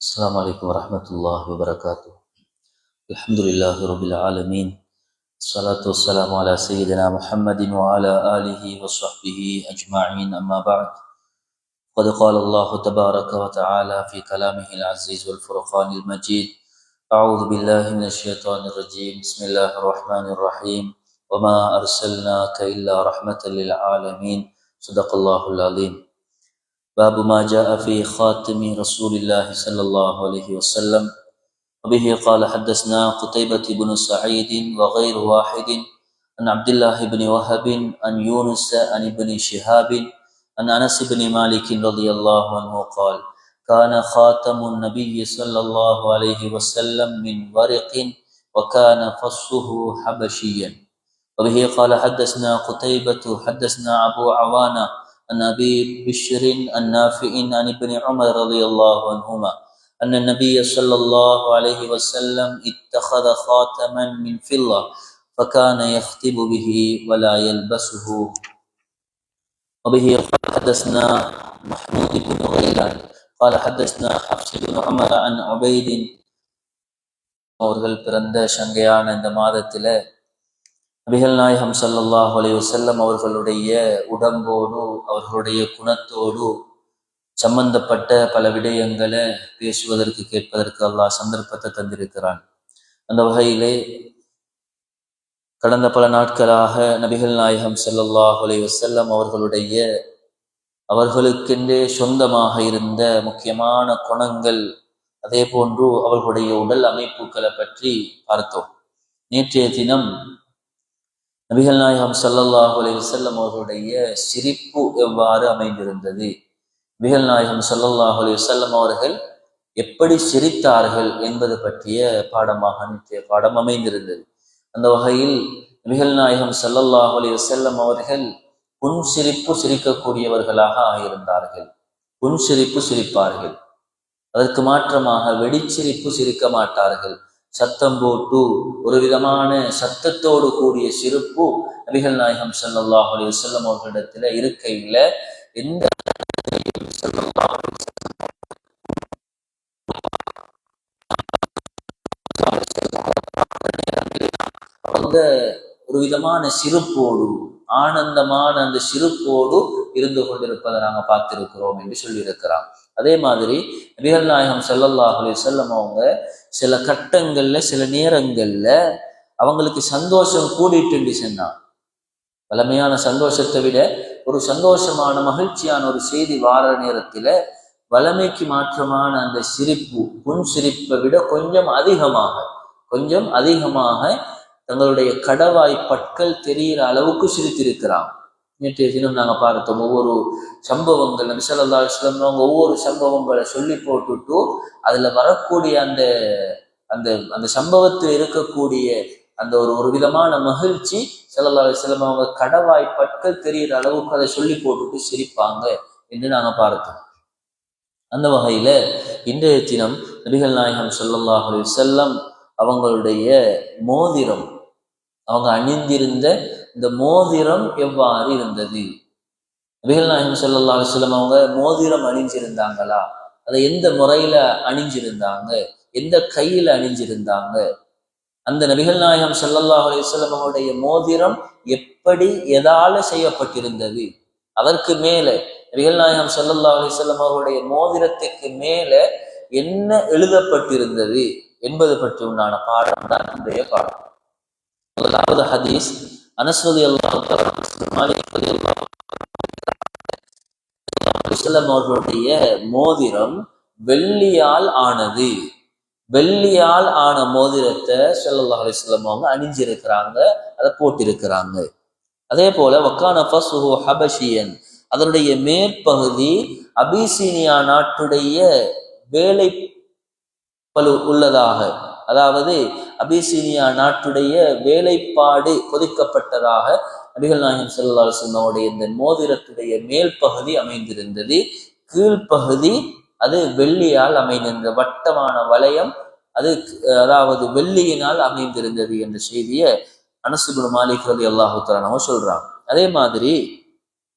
السلام عليكم ورحمة الله وبركاته. الحمد لله رب العالمين. الصلاة والسلام على سيدنا محمد وعلى آله وصحبه أجمعين، أما بعد. قد قال الله تبارك وتعالى في كلامه العزيز والفرقان المجيد: أعوذ بالله من الشيطان الرجيم. بسم الله الرحمن الرحيم. وما أرسلناك إلا رحمة للعالمين. صدق الله العظيم. باب ما جاء في خاتم رسول الله صلى الله عليه وسلم. وبه قال حدثنا قتيبة بن سعيد وغير واحد عن عبد الله بن وهب عن يونس عن ابن شهاب عن أنس بن مالك رضي الله عنه قال: كان خاتم النبي صلى الله عليه وسلم من ورق وكان فصه حبشيا. وبه قال حدثنا قتيبة حدثنا أبو عوانة عن أبي بشر النافع عن ابن عمر رضي الله عنهما أن النبي صلى الله عليه وسلم اتخذ خاتما من فضة فكان يختب به ولا يلبسه. وبه قال حدثنا محمود بن غيلان قال حدثنا حفص بن عمر عن عبيد. அவர்கள் பிறந்த சங்கையான இந்த மாதத்தில் நபிகள் நாயகம் ஸல்லல்லாஹு அலைஹி வஸல்லம் அவர்களுடைய உடம்போடு அவர்களுடைய குணத்தோடு சம்பந்தப்பட்ட பல விடயங்களை பேசுவதற்கு கேட்பதற்கு அல்லாஹ் சந்தர்ப்பத்தை தந்திருக்கிறான். அந்த வகையிலே கடந்த பல நாட்களாக நபிகள் நாயகம் ஸல்லல்லாஹு அலைஹி வஸல்லம் அவர்களுக்கென்றே சொந்தமாக இருந்த முக்கியமான குணங்கள், அதே போன்று அவர்களுடைய உடல் அமைப்புகளை பற்றி பார்த்தோம். நேற்றைய தினம் நபிகள் நாயகம் ஸல்லல்லாஹு அலைஹி வஸல்லம் அவர்களுடைய சிரிப்பு எவ்வாறு அமைந்திருந்தது, நபிகள் நாயகம் ஸல்லல்லாஹு அலைஹி வஸல்லம் அவர்கள் எப்படி சிரித்தார்கள் என்பது பற்றிய பாடமாக நேற்றைய பாடம் அமைந்திருந்தது. அந்த வகையில் நபிகள் நாயகம் ஸல்லல்லாஹு அலைஹி வஸல்லம் அவர்கள் புன்சிரிப்பு சிரிக்கக்கூடியவர்களாக ஆகியிருந்தார்கள். புன்சிரிப்பு சிரிப்பார்கள். அதற்கு மாற்றமாக வெடிச்சிரிப்பு சிரிக்க மாட்டார்கள். சத்தம் போட்டு ஒரு விதமான சத்தத்தோடு கூடிய சிரிப்பு நபிகள் நாயகம் ஸல்லல்லாஹு அலைஹி வஸல்லம் அவர்களிடத்துல இருக்கையில் எந்த அவங்க ஒரு விதமான சிரிப்போடு, ஆனந்தமான அந்த சிரிப்போடு இருந்து கொண்டிருப்பதை நாங்கள் பார்த்திருக்கிறோம் என்று சொல்லியிருக்கிறான். அதே மாதிரி நபிகள் நாயகம் ஸல்லல்லாஹு அலைஹி வஸல்லம் அவங்க சில கட்டங்கள்ல சில நேரங்கள்ல அவங்களுக்கு சந்தோஷம் கூடிட்டு சொன்னான். வளமையான சந்தோஷத்தை விட ஒரு சந்தோஷமான மகிழ்ச்சியான ஒரு செய்தி வார நேரத்துல வளமைக்கு மாற்றமான அந்த சிரிப்பு, புன் சிரிப்பை விட கொஞ்சம் அதிகமாக தங்களுடைய கடவாய் பற்கள் தெரிகிற அளவுக்கு சிரித்திருக்கிறான். நேற்றைய தினம் நாங்கள் பார்த்தோம். ஒவ்வொரு சம்பவங்கள் நபி ஸல்லல்லாஹு அலைஹி வஸல்லம் அவங்க ஒவ்வொரு சம்பவங்களை சொல்லி போட்டுட்டு அதுல வரக்கூடிய அந்த அந்த அந்த சம்பவத்தில் இருக்கக்கூடிய அந்த ஒரு விதமான மகிழ்ச்சி ஸல்லல்லாஹு அலைஹி வஸல்லம் அவங்க கடவாய் பற்கள் தெரிகிற அளவுக்கு அதை சொல்லி போட்டுட்டு சிரிப்பாங்க என்று நாங்கள் பார்த்தோம். அந்த வகையில இன்றைய தினம் நபிகள் நாயகம் ஸல்லல்லாஹு அலைஹி வஸல்லம் அவங்களுடைய மோதிரம், அவங்க அணிந்திருந்த இந்த மோதிரம் எவ்வாறு இருந்தது? நபிகள் நாயகம் ஸல்லல்லாஹு அலைஹி வஸல்லம் அவங்க மோதிரம் அணிஞ்சிருந்தாங்களா? அதை எந்த முறையில அணிஞ்சிருந்தாங்க? எந்த கையில அணிஞ்சிருந்தாங்க? அந்த நபிகள் நாயகம் ஸல்லல்லாஹு அலைஹி வஸல்லம் அவருடைய மோதிரம் எப்படி எதால செய்யப்பட்டிருந்தது? அதற்கு மேல நபிகள் நாயகம் ஸல்லல்லாஹு அலைஹி வஸல்லம் அவருடைய மோதிரத்துக்கு மேல என்ன எழுதப்பட்டிருந்தது என்பது பற்றி உண்டான பாடம் தான் இன்றைய பாடம். முதலாவது ஹதீஸ், அனஸ் ரலியல்லாஹு தஆலா அவர்களுடைய மோதிரம் வெள்ளியால் ஆனது. வெள்ளியால் ஆன மோதிரத்தை ஸல்லல்லாஹு அலைஹி வஸல்லம் அவங்க அணிஞ்சிருக்கிறாங்க, அதை போட்டிருக்கிறாங்க. அதே போல வக்கான ஃபஸ்ஹு ஹபஷியன், அதனுடைய மேற்பகுதி அபிசீனியா நாட்டுடைய வேலை பளு உள்ளதாக, அதாவது அபிசீனியா நாட்டுடைய வேலைப்பாடு பொதிக்கப்பட்டதாக நபிகள் நாயகம் ஸல்லல்லாஹு அலைஹி வஸல்லம் அவருடைய இந்த மோதிரத்துடைய மேல் பகுதி அமைந்திருந்தது. கீழ்ப்பகுதி அது வெள்ளியால் அமைந்திருந்த வட்டமான வளையம், அது அதாவது வெள்ளியினால் அமைந்திருந்தது என்ற செய்தியை அனஸ் இப்னு மாலிக் ரலியல்லாஹு தஆலா அவங்க சொல்றாங்க. அதே மாதிரி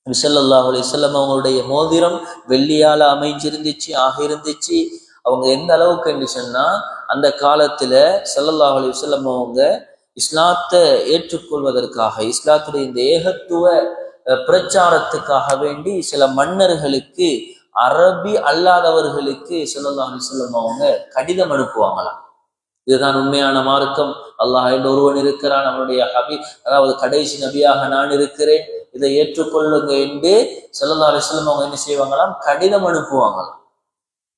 நபி ஸல்லல்லாஹு அலைஹி வஸல்லம் அவங்களுடைய மோதிரம் வெள்ளியால அமைஞ்சிருந்துச்சு, ஆகியிருந்துச்சு. அவங்க எந்த அளவுக்கு என்று சொன்னா, அந்த காலத்துல ஸல்லல்லாஹு அலைஹி வஸல்லம் அவங்க இஸ்லாத்தை ஏற்றுக்கொள்வதற்காக, இஸ்லாத்துடைய இந்த ஏகத்துவ பிரச்சாரத்துக்காக வேண்டி சில மன்னர்களுக்கு, அரபி அல்லாதவர்களுக்கு ஸல்லல்லாஹு அலைஹி வஸல்லம் அவங்க கடிதம் அனுப்புவாங்களாம். இதுதான் உண்மையான மார்க்கம், அல்லாஹ் என்று ஒருவன் இருக்கிறான், அவனுடைய அதாவது கடைசி நபியாக நான் இருக்கிறேன், இதை ஏற்றுக்கொள்ளுங்க என்று ஸல்லல்லாஹு அலைஹி வஸல்லம் அவங்க என்ன செய்வாங்களாம், கடிதம் அனுப்புவாங்களாம்.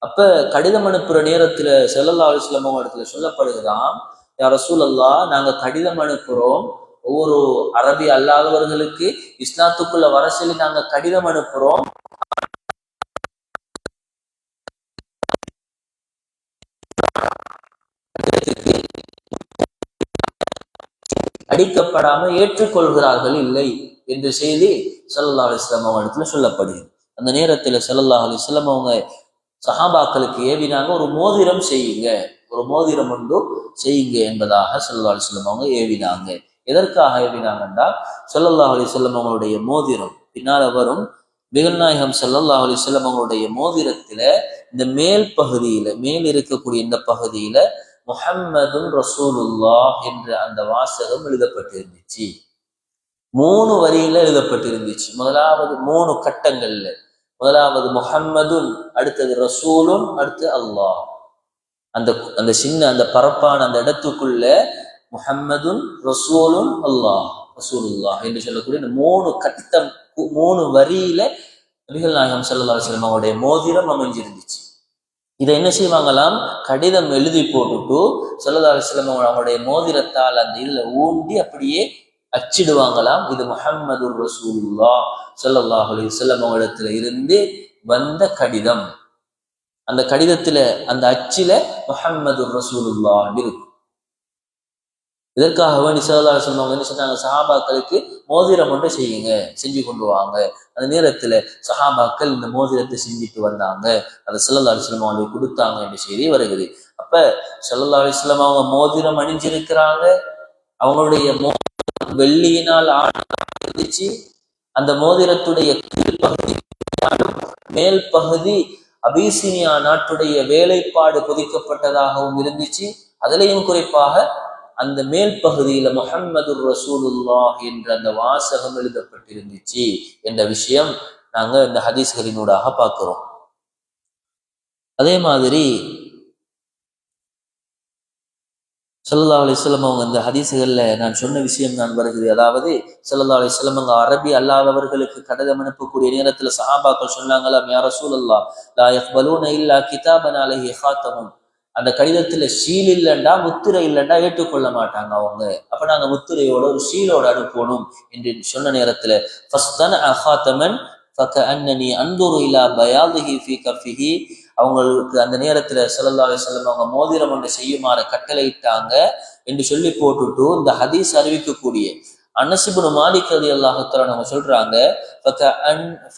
அப்ப கடிதம் அனுப்புற நேரத்துல ஸல்லல்லாஹு அலைஹி வஸல்லம் அவங்க இடத்துல சொல்லப்படுகிறான், யா ரசூலல்லாஹ், நாங்க கடிதம் அனுப்புறோம், ஒவ்வொரு அரபி அல்லாதவர்களுக்கு இஸ்லாத்துக்குள்ள வர சொல்லி நாங்க கடிதம் அனுப்புறோம், அடிக்கப்படாம ஏற்றுக்கொள்கிறார்கள் இல்லை என்ற செய்தி ஸல்லல்லாஹு அலைஹி வஸல்லம் அவங்க இடத்துல சொல்லப்படுகிறது. அந்த நேரத்துல ஸல்லல்லாஹு அலைஹி வஸல்லம் அவங்க சஹாபாக்களுக்கு ஏவினாங்க, ஒரு மோதிரம் செய்யுங்க, ஒரு மோதிரம் ஒன்று செய்யுங்க என்பதாக ஸல்லல்லாஹு அலைஹி வஸல்லம் அவங்க ஏவினாங்க. எதற்காக ஏவினாங்கன்னா, ஸல்லல்லாஹு அலைஹி வஸல்லம் அவங்களுடைய மோதிரம் பின்னால வரும், நபிகள் நாயகம் ஸல்லல்லாஹு அலைஹி வஸல்லம் அவங்களுடைய மோதிரத்துல இந்த மேல் பகுதியில, மேல் இருக்கக்கூடிய இந்த பகுதியில முஹம்மதுன் ரசூலுல்லாஹ் என்ற அந்த வாசகம் எழுதப்பட்டிருந்துச்சு. 3 வரியில எழுதப்பட்டிருந்துச்சு. முதலாவது 3 கட்டங்கள்ல, முதலாவது முஹம்மதுன், அடுத்தது ரசூலுன், அடுத்து அல்லாஹ். அந்த அந்த சின்ன அந்த பரப்பான அந்த இடத்துக்குள்ள முஹம்மதுன் ரசூலுன் அல்லாஹ் ரசூலுல்லாஹ் என்று சொல்லக்கூடிய இந்த 3 கட்டம், 3 வரியில நபிகள் நாயகம் ஸல்லல்லாஹு அலைஹி வஸல்லம் அவருடைய மோதிரம் அமைஞ்சிருந்துச்சு. இதை என்ன செய்வாங்களாம், கடிதம் எழுதி போட்டுட்டு ஸல்லல்லாஹு அலைஹி வஸல்லம் அவங்களுடைய மோதிரத்தால் அந்த இதுல ஊண்டி அப்படியே அச்சிடுவாங்களாம். இது முஹம்மதுர் ரசூலுல்லாஹ் ஸல்லல்லாஹு அலைஹி வஸல்லம் அவங்களிடத்துல இருந்து வந்த கடிதம். அந்த கடிதத்துல அந்த அச்சில முஹம்மதுர் ரசூலுல்லாஹ் இருக்கும். இதற்காக வேண்டி ஸல்லல்லாஹு அலைஹி வஸல்லம் என்ன சொன்னாங்க, சஹாபாக்களுக்கு மோதிரம் ஒன்றை செய்யுங்க, செஞ்சு கொண்டு வாங்க. அந்த நேரத்துல சஹாபாக்கள் இந்த மோதிரத்தை செஞ்சுட்டு வந்தாங்க, அதை ஸல்லல்லாஹு அலைஹி வஸல்லம் அவங்களுக்கு கொடுத்தாங்க என்ற செய்தி வருகிறது. அப்ப ஸல்லல்லாஹு அலைஹி வஸல்லம் அவங்க மோதிரம் அணிஞ்சிருக்கிறாங்க, அவங்களுடைய வெள்ளியினால் இருந்துச்சு. அந்த மோதிரத்துடைய கீழ்பகுதி, மேல் பகுதி அபிசீனியா நாட்டுடைய வேலைப்பாடு பொதிக்கப்பட்டதாகவும் இருந்துச்சு. அதிலையும் குறிப்பாக அந்த மேல் பகுதியில முஹம்மதுர் ரசூலுல்லாஹ் என்ற அந்த வாசகம் எழுதப்பட்டிருந்துச்சு என்ற விஷயம் நாங்க இந்த ஹதீஸ்களினூடாக பார்க்கிறோம். அதே மாதிரி ஸல்லல்லாஹு அலைஹி வஸல்லம் அவங்க இந்த ஹதீஸ்கள்ல நான் சொன்ன விஷயம் தான் வருகிறது. அதாவது ஸல்லல்லாஹு அலைஹி வஸல்லம் அவங்க அரபி அல்லாதவர்களுக்கு கடிதம் அனுப்பக்கூடிய நேரத்துல சஹாபாக்கள் சொன்னாங்களாம், யா ரசூலல்லாஹ், லா யக்பலூன இல்லா கிதாபன் அலைஹி ஹாத்தமுன், அந்த கடிதத்துல ஷீல் இல்லைண்டா, முத்திரை இல்லைண்டா ஏற்றுக்கொள்ள மாட்டாங்க அவங்க. அப்ப நாங்க முத்திரையோட ஒரு ஷீலோட அனுப்பணும் என்று சொன்ன நேரத்துல ஃபஸ்தன ஹாத்தமன் ஃபகஅன்னனி அன்துரு இலா பயாதிஹி ஃபீ கஃபிஹி, அவங்களுக்கு அந்த நேரத்துல ஸல்லல்லாஹு அலைஹி வஸல்லம் அவங்க மோதிரம் ஒன்று செய்யுமாறு கட்டளையிட்டாங்க என்று சொல்லி போட்டுட்டு, இந்த ஹதீஸ் அறிவிக்கக்கூடிய அனஸ் இப்னு மாலிக் ரலியல்லாஹு தஆலா அவங்க சொல்றாங்க,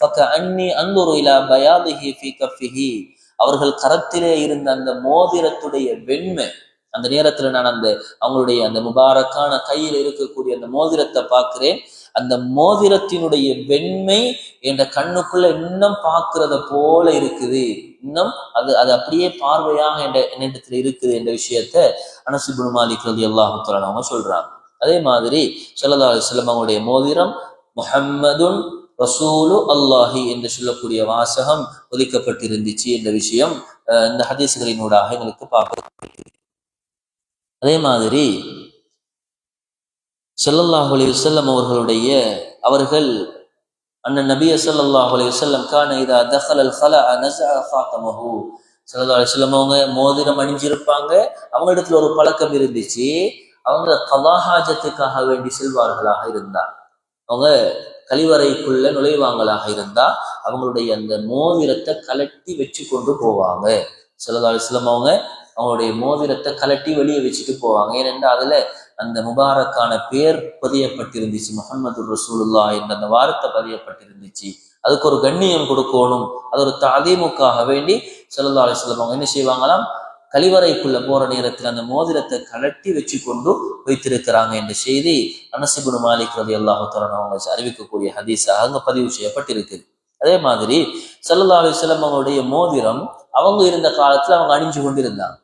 ஃபகஅன்னி அன்துரு இலா பயாதிஹி ஃபீ கஃபிஹி, அவர்கள் கரத்திலே இருந்த அந்த மோதிரத்துடைய வெண்மை, அந்த நேரத்துல நான் அந்த அவங்களுடைய அந்த முபாரக்கான கையில் இருக்கக்கூடிய அந்த மோதிரத்தை பார்க்கிறேன், அந்த மோதிரத்தினுடைய வெண்மை என்ற கண்ணுக்குள்ள இன்னும் பார்க்கிறத போல இருக்குது, இன்னும் அது அது அப்படியே பார்வையாக என்னிடத்துல இருக்குது என்ற விஷயத்த அனஸ் இப்னு மாலிக் ரலியல்லாஹு தஆலா அவங்க சொல்றாங்க. அதே மாதிரி ஸல்லல்லாஹு அலைஹி வஸல்லம் அவங்களுடைய மோதிரம் முஹம்மதுன் ரசூலு அல்லாஹி என்று சொல்லக்கூடிய வாசகம் ஒலிக்கப்பட்டிருந்துச்சு என்ற விஷயம் இந்த ஹதீஸ்களினூடாக எங்களுக்கு பார்க்க. அதே மாதிரி ஸல்லல்லாஹு அலைஹி வஸல்லம் அவர்கள் அண்ணன் நபிய ஸல்லல்லாஹு அலைஹி வஸல்லம் கான இதா தഖலல் ഖலஅ நஸஅ ஃபாத்தமஹு, ஸல்லல்லாஹு அலைஹி வஸல்லம் அவங்க மோதிரம் அணிஞ்சிருப்பாங்க. அவங்க இடத்துல ஒரு பழக்கம் இருந்துச்சு, அவங்க கலா ஹாஜத்துக்காக வேண்டி செல்வார்களாக இருந்தார், அவங்க கழிவறைக்குள்ள நுழைவாங்களாக இருந்தா அவங்களுடைய அந்த மோதிரத்தை கலட்டி வச்சு கொண்டு போவாங்க. ஸல்லல்லாஹு அலைஹி வஸல்லம் அவங்க அவங்களுடைய மோதிரத்தை கலட்டி வெளியே வச்சுட்டு போவாங்க. ஏனென்றால் அதுல அந்த முபாரக்கான பேர் பதியப்பட்டிருந்துச்சு, முஹம்மது ரசூலுல்லாஹ் என்ற அந்த வார்த்தை பதியப்பட்டிருந்துச்சு. அதுக்கு ஒரு கண்ணியம் கொடுக்கணும், அது ஒரு தஅதீமுக்காக வேண்டி ஸல்லல்லாஹு அலைஹி வஸல்லம் அவங்க என்ன செய்வாங்களாம், கழிவறைக்குள்ள போற நேரத்தில் அந்த மோதிரத்தை கலட்டி வச்சு கொண்டு வைத்திருக்கிறாங்க என்ற செய்தி அனஸ் இப்னு மாலிக் ரலியல்லாஹு தஆலா அவங்க அறிவிக்கக்கூடிய ஹதீஸாக அங்க பதிவு செய்யப்பட்டிருக்கு. அதே மாதிரி ஸல்லல்லாஹு அலைஹி வஸல்லம் அவங்களுடைய மோதிரம் அவங்க இருந்த காலத்துல அவங்க அணிஞ்சு கொண்டிருந்தாங்க.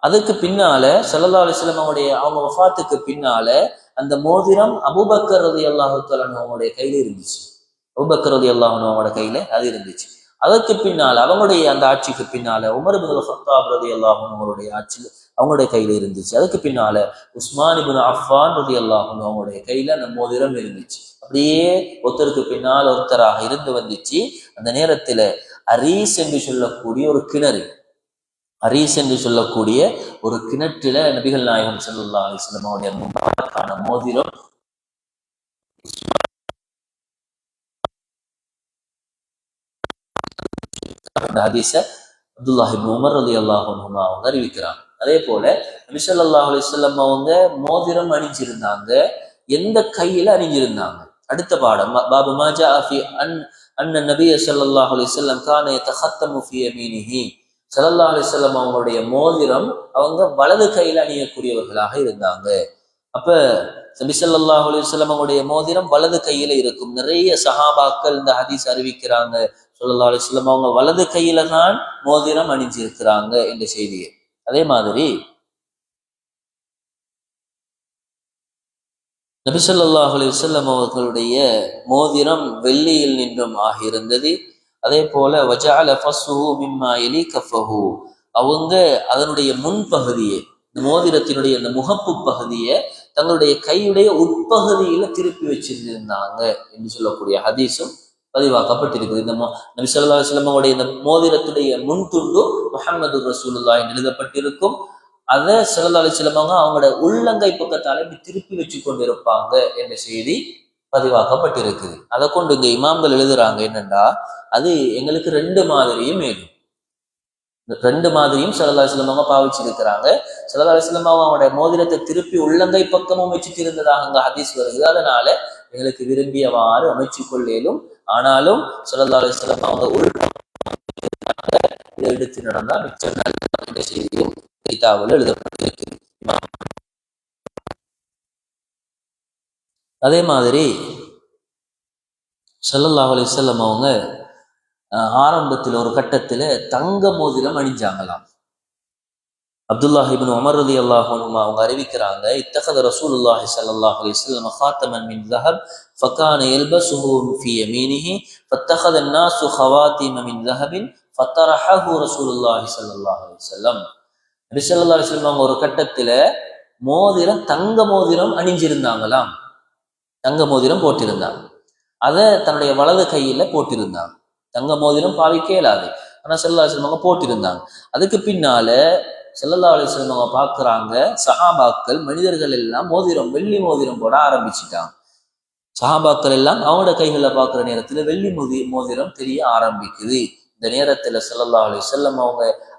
அதுக்கு பின்னால ஸல்லல்லாஹு அலைஹி வஸல்லம் அவங்க வஃபாத்துக்கு பின்னால அந்த மோதிரம் அபூபக்கர் ரலியல்லாஹு தஆலா அவங்களுடைய கையில இருந்துச்சு. அபூபக்கர் ரலியல்லாஹு அன்ஹு அவங்களோட கையில அது இருந்துச்சு. அதற்கு பின்னால அவங்களுடைய அந்த ஆட்சிக்கு பின்னால உமர் இப்னு கத்தாப் ரலியல்லாஹு அன்ஹு அவங்களுடைய ஆட்சி அவங்களுடைய கையில இருந்துச்சு. அதுக்கு பின்னால உஸ்மான் இப்னு அஃபான் ரலியல்லாஹு அன்ஹு அவங்களுடைய கையில அந்த மோதிரம் இருந்துச்சு. அப்படியே ஒருத்தருக்கு பின்னால் ஒருத்தராக இருந்து வந்துச்சு. அந்த நேரத்துல அரீஸ் என்று சொல்லக்கூடிய ஒரு கிணறு, அரீஸ் என்று சொல்லக்கூடிய ஒரு கிணற்றுல நபிகள் நாயகம் ஸல்லல்லாஹு அலைஹி வஸல்லம் அவருடைய முபாரக்கான மோதிரம் ஹதீஸ அப்துல்லாஹ் இப்னு உமர் ரலியல்லாஹு அன்ஹுமா அவங்க அறிவிக்கிறாங்க. அதே போல நபி ஸல்லல்லாஹு அலைஹி வஸல்லம் அவங்க மோதிரம் அணிஞ்சிருந்தாங்க. எந்த கையில அணிஞ்சிருந்தாங்க? அடுத்த பாடம் பாபு மா ஜா ஃபி அன்ன நபிய ஸல்லல்லாஹு அலைஹி வஸல்லம் கான யதஹத்தமு ஃபி யமீனிஹி. ஸல்லல்லாஹு அலைஹி வஸல்லம் அவங்களுடைய மோதிரம் அவங்க வலது கையில அணியக்கூடியவர்களாக இருந்தாங்க. அப்ப நபி ஸல்லல்லாஹு அலைஹி வஸல்லம் அவங்களுடைய மோதிரம் வலது கையில இருக்கும். நிறைய சஹாபாக்கள் இந்த ஹதீஸ் அறிவிக்கிறாங்க. ஸல்லல்லாஹு அலைஹி வஸல்லம் அவங்க வலது கையில தான் மோதிரம் அணிஞ்சிருக்கிறாங்க என்ற செய்தியை. அதே மாதிரி நபி ஸல்லல்லாஹு அலைஹி வஸல்லம் அவர்களுடைய மோதிரம் வெள்ளியில் நின்றும் ஆகியிருந்தது. அதே போல வஜஅல ஃபஸ்ஹு மிம்மா யலி கஃபஹு, அவங்க அதனுடைய முன்பகுதியை, இந்த மோதிரத்தினுடைய அந்த முகப்பு பகுதியை தங்களுடைய கையுடைய உட்பகுதியில திருப்பி வச்சிருந்தாங்க என்று சொல்லக்கூடிய ஹதீஸும் பதிவாக்கப்பட்டிருக்குது. இந்த நபி ஸல்லல்லாஹு அலைஹி வஸல்லம் அவருடைய இந்த மோதிரத்துடைய முன்துண்டு முஹம்மது ரசூலுல்லாஹ் என்று எழுதப்பட்டிருக்கும். அதை ஸல்லல்லாஹு அலைஹி வஸல்லம் அவங்களோட உள்ளங்கை பக்கத்தால இப்படி திருப்பி வச்சு கொண்டிருப்பாங்க என்ற செய்தி பதிவாக்கப்பட்டிருக்குது. அதை கொண்டு இங்க இமாம்கள் எழுதுறாங்க என்னன்னா, அது எங்களுக்கு ரெண்டு மாதிரியும் மேலும் ரெண்டு மாதிரியும் ஸல்லல்லாஹு அலைஹி வஸல்லம் பாவிச்சிருக்கிறாங்க. ஸல்லல்லாஹு அலைஹி வஸல்லம் அவங்களுடைய மோதிரத்தை திருப்பி உள்ளங்கை பக்கமும் வச்சுட்டு இருந்ததாக அங்க ஹதீஸ் வருது. அதனால எங்களுக்கு விரும்பியவாறு அமைச்சு கொள்ளேலும். ஆனாலும் ஸல்லல்லாஹு அலைஹி வஸல்லம் அவங்க இதை எடுத்து நடந்தா மிச்சம் நல்ல செய்தியும் கிதாபில் எழுதப்பட்டிருக்கு. அதே மாதிரி ஸல்லல்லாஹு அலைஹி வஸல்லம் அவங்க ஆரம்பத்தில் ஒரு கட்டத்துல தங்க மோதிரம் அணிஞ்சாங்களாம். அப்துல்லாஹ் இப்னு உமர் ரலியல்லாஹு அன்ஹு அவங்க அறிவிக்கிறாங்க, இத்தகத ரசூலுல்லாஹி ஸல்லல்லாஹு அலைஹி வஸல்லம் خاتمًا من ذهب فكان يلبسه في يمينه فاتخذ الناس خواتم من ذهب فطرحه رسول الله صلى الله عليه وسلم. நபி ஸல்லல்லாஹு அலைஹி வஸல்லம் ஒரு கட்டத்துல மோதிரம் தங்க மோதிரம் அணிஞ்சிருந்தாங்களாம். தங்க மோதிரம் போட்டிருந்தாங்க. அதை தன்னுடைய வலது கையில போட்டிருந்தாங்க. தங்க மோதிரம் பாவிக்க இயலாது, ஆனா ஸல்லல்லாஹு அலைஹி வஸல்லம் போட்டிருந்தாங்க. அதுக்கு பின்னால ஸல்லல்லாஹு அலைஹி வஸல்லம் பாக்குறாங்க, சஹாபாக்கள் மனிதர்கள் எல்லாம் மோதிரம் வெள்ளி மோதிரம் போட ஆரம்பிச்சுட்டாங்க. சஹாபாக்கள் எல்லாம் அவங்களோட கைகளை பார்க்குற நேரத்துல வெள்ளி மோதிரம் தெரிய ஆரம்பிக்குது. இந்த நேரத்துல ஸல்லல்லாஹு அலைஹி வஸல்லம்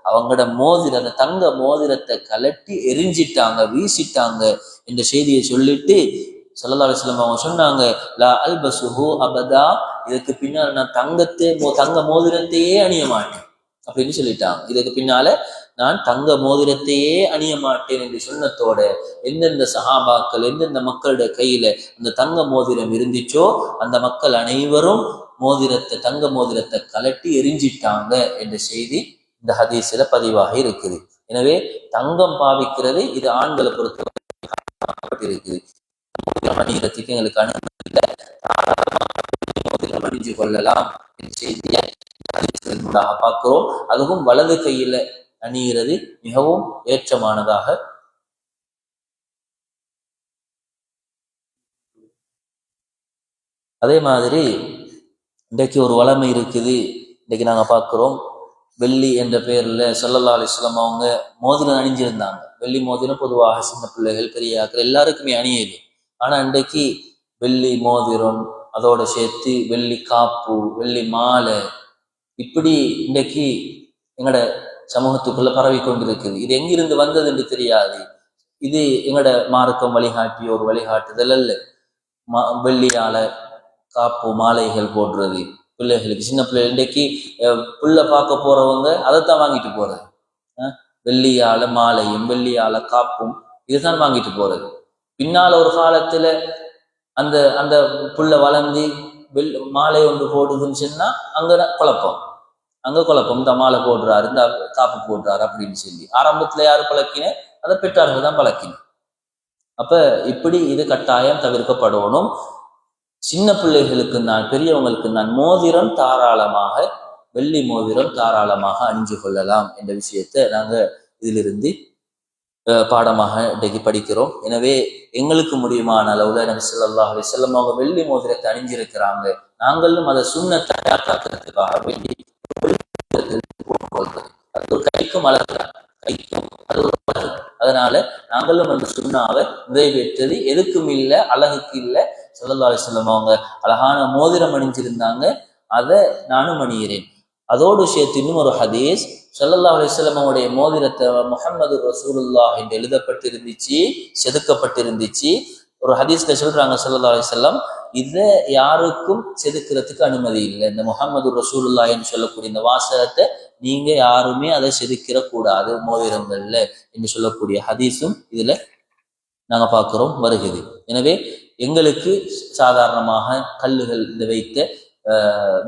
அவங்களோட மோதிரம், அந்த தங்க மோதிரத்தை கலட்டி எரிஞ்சிட்டாங்க, வீசிட்டாங்க என்ற செய்தியை சொல்லிட்டு ஸல்லல்லாஹு அலைஹி வஸல்லம் அவங்க சொன்னாங்க, லா அல்பசுஹு அபதா, இதுக்கு பின்னால் நான் தங்க மோதிரத்தையே அணிய மாட்டேன் அப்படின்னு சொல்லிட்டாங்க. இதுக்கு பின்னால நான் தங்க மோதிரத்தையே அணிய மாட்டேன் என்று சொன்னதோட எந்தெந்த சஹாபாக்கள் எந்தெந்த மக்களுடைய கையில அந்த தங்க மோதிரம் இருந்துச்சோ அந்த மக்கள் அனைவரும் தங்க மோதிரத்தை கலட்டி எரிஞ்சிட்டாங்க என்ற செய்தி இந்த ஹதீஸ்ல பதிவாக இருக்குது. எனவே தங்கம் பாவிக்கிறது இது ஆண்களை பொறுத்த இருக்குது. அணிகிறதுக்கு எங்களுக்கு அனுமதி அணிஞ்சு கொள்ளலாம் செய்தியை பார்க்கிறோம். அதுவும் வலது கையில அணிகிறது மிகவும் ஏற்றமானதாக. அதே மாதிரி இன்றைக்கு ஒரு வளமை இருக்குது. இன்றைக்கு நாங்க பார்க்கிறோம், வெள்ளி என்ற பெயர்ல ஸல்லல்லாஹு அலைஹி வஸல்லம் அவங்க மோதிரம் அணிஞ்சிருந்தாங்க. வெள்ளி மோதிரம் பொதுவாக சின்ன பிள்ளைகள் பெரியாக்கள் எல்லாருக்குமே அணியுது. ஆனா இன்றைக்கு வெள்ளி மோதிரம் அதோட சேர்த்து வெள்ளி காப்பு, வெள்ளி மாலை, இப்படி இன்றைக்கு எங்களோட சமூகத்துக்குள்ள பரவி கொண்டிருக்குது. இது எங்கிருந்து வந்தது என்று தெரியாது. இது எங்களோட மார்க்கம் வழிகாட்டிய ஒரு வழிகாட்டுதல் அல்ல. வெள்ளியால காப்பு மாலைகள் போடுறது பிள்ளைகளுக்கு, சின்ன பிள்ளை இன்றைக்கு பிள்ளை பார்க்க போறவங்க அதைத்தான் வாங்கிட்டு போறது. வெள்ளியால மாலையும் வெள்ளியால காப்பும் இதுதான் வாங்கிட்டு போறது. பின்னால ஒரு காலத்துல அந்த அந்த புள்ள வளர்ந்து மாலை ஒன்று போடுதுன்னு சொன்னா அங்க குழப்பம் இந்த மாலை போடுறாரு, இந்த காப்பு போடுறாரு அப்படின்னு சொல்லி ஆரம்பத்துல யாரு பழக்கின? அதை பெற்றார்கள் தான் பழக்கின. அப்ப இப்படி இது கட்டாயம் தவிர்க்கப்படணும். சின்ன பிள்ளைகளுக்கு நான், பெரியவங்களுக்கு நான் மோதிரம் தாராளமாக, வெள்ளி மோதிரம் தாராளமாக அணிஞ்சு கொள்ளலாம் என்ற விஷயத்தை நாங்க இதிலிருந்து பாடமாக இன்றைக்கு படிக்கிறோம். எனவே எங்களுக்கு முடியுமான அளவுல நபி ஸல்லல்லாஹு அலைஹி வஸல்லம் அவங்க வெள்ளி மோதிரத்தை அணிஞ்சிருக்கிறாங்க, நாங்களும் அதை சுன்னத்தை காக்கிறதுக்காக வேண்டி அது ஒரு கைக்கும் அழகுதான், கைக்கும் அது ஒரு அழகு. அதனால நாங்களும் அந்த சுண்ணாவை நிறைவேற்றது எதுக்கும் இல்லை, அழகுக்கு இல்லை. ஸல்லல்லாஹு அலைஹி வஸல்லம் அவங்க அழகான மோதிரம் அணிஞ்சிருந்தாங்க, அதை நானும் அணிகிறேன். அதோடு சேர்த்து இன்னும் ஒரு ஹதீஸ், ஸல்லல்லாஹு அலைஹி வஸல்லம் அவருடைய மோதிரத்தை முஹம்மது ரசூலுல்லாஹ் என்று எழுதப்பட்டிருந்துச்சு, செதுக்கப்பட்டிருந்துச்சு. ஒரு ஹதீஸ்ல சொல்றாங்க ஸல்லல்லாஹு அலைஹி வஸல்லம், இதை யாருக்கும் செதுக்கிறதுக்கு அனுமதி இல்லை. இந்த முஹம்மது ரசூலுல்லாஹ் என்று சொல்லக்கூடிய இந்த வாசகத்தை நீங்க யாருமே அதை செதுக்கிற கூடாது மோதிரங்கள்ல என்று சொல்லக்கூடிய ஹதீஸும் இதுல நாங்க பார்க்கிறோம் வருகிறது. எனவே எங்களுக்கு சாதாரணமாக கல்லுகள் இதை வைத்த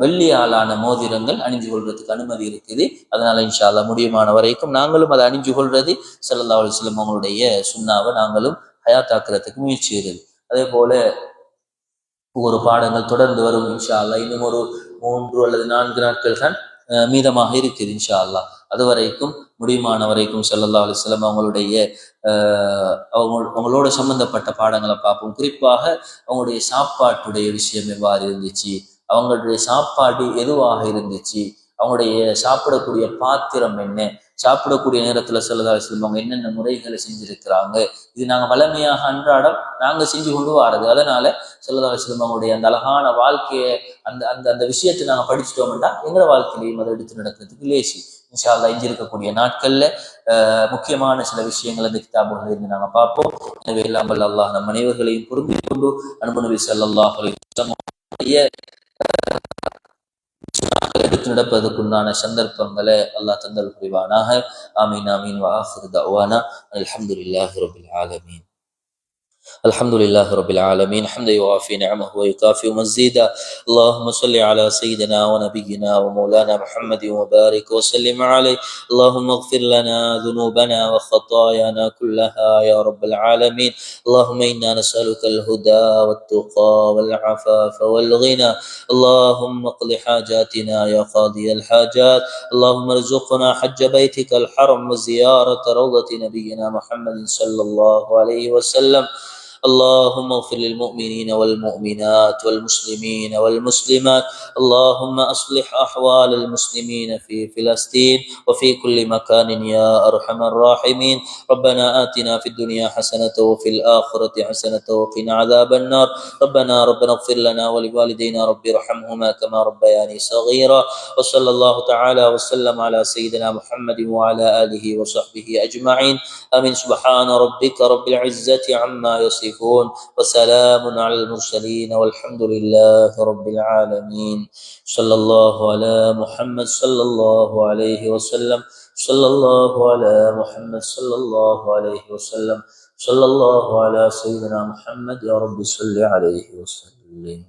வெள்ளியாலான மோதிரங்கள் அணிஞ்சு கொள்றதுக்கு அனுமதி இருக்குது. அதனால இன்ஷா அல்லாஹ் முடியுமான வரைக்கும் நாங்களும் அதை அணிஞ்சு கொள்றது ஸல்லல்லாஹு அலைஹி வஸல்லம் அவங்களுடைய சுன்னாவை நாங்களும் ஹயாத்தாக்குறதுக்கு முயற்சி செய்கிறது. அதே போல ஒவ்வொரு பாடங்கள் தொடர்ந்து வரும் இன்ஷா அல்லாஹ். இன்னும் ஒரு 3 அல்லது 4 நாட்கள் தான் மீதமாக இருக்குது இன்ஷா அல்லாஹ். அது வரைக்கும் முடியுமான வரைக்கும் ஸல்லல்லாஹு அலைஹி வஸல்லம் அவங்களுடைய அவங்களோட சம்பந்தப்பட்ட பாடங்களை பார்ப்போம். குறிப்பாக அவங்களுடைய சாப்பாட்டுடைய விஷயம் எவ்வாறு இருந்துச்சு, அவங்களுடைய சாப்பாடு எதுவாக இருந்துச்சு, அவங்களுடைய சாப்பிடக்கூடிய பாத்திரம் என்ன, சாப்பிடக்கூடிய நேரத்துல ஸல்லல்லாஹு அலைஹி வஸல்லம் அவங்க என்னென்ன முறைகளை செஞ்சிருக்கிறாங்க, இது நாங்க வளமையாக அன்றாடம் நாங்க செஞ்சு கொண்டு வாரது. அதனால ஸல்லல்லாஹு அலைஹி வஸல்லம் அவங்களுடைய அந்த அழகான வாழ்க்கையை, அந்த அந்த அந்த விஷயத்தை நாங்க படிச்சுட்டோம்னா எங்களோட வாழ்க்கையிலையும் அதை எடுத்து நடக்கிறதுக்கு லேசி. இன்ஷா அல்லாஹ் இஞ்சி இருக்கக்கூடிய நாட்கள்ல முக்கியமான சில விஷயங்கள் அந்த கிதாபுகள் இருந்து நாங்க பார்ப்போம். எனவே எல்லாம் வல்ல அல்லாஹ் நம் அனைவர்களையும் பொருந்தி கொண்டு அன்பு நபி ஸல்லல்லாஹு அலைஹி வஸல்லம் எடுத்து நடப்பதற்குண்டான சந்தர்ப்பங்களை அல்லாஹ் தந்தல் புரிவானாக. ஆமீன் ஆமீன். வ ஆகிரு தஅவானா அல்ஹம்துலில்லாஹி ரப்பில் ஆலமீன். الحمد لله رب العالمين حمدا يوافي نعمه ويكافئ مزيدا. اللهم صل على سيدنا ونبينا ومولانا محمد وبارك وسلم عليه. اللهم اغفر لنا ذنوبنا وخطايانا كلها يا رب العالمين. اللهم إنا نسألك الهدى والتقى والعفاف والغنى. اللهم اقض حاجاتنا يا قاضي الحاجات. اللهم ارزقنا حج بيتك الحرم وزيارة روضة نبينا محمد صلى الله عليه وسلم. اللهم اغفر للمؤمنين والمؤمنات والمسلمين والمسلمات. اللهم أصلح أحوال المسلمين في فلسطين وفي كل مكان يا أرحم الراحمين. ربنا آتنا في الدنيا حسنة وفي الآخرة حسنة وقنا عذاب النار. ربنا اغفر لنا ولوالدينا رب ارحمهما كما ربياني صغيرا. وصلى الله تعالى وسلم على سيدنا محمد وعلى آله وصحبه أجمعين. آمين. سبحان ربك رب العزة عما يصفون وسلام على المرسلين والحمد لله رب العالمين. صلى الله على محمد صلى الله عليه وسلم. صلى الله على محمد صلى الله عليه وسلم. صلى الله على سيدنا محمد يا رب صل عليه وسلم.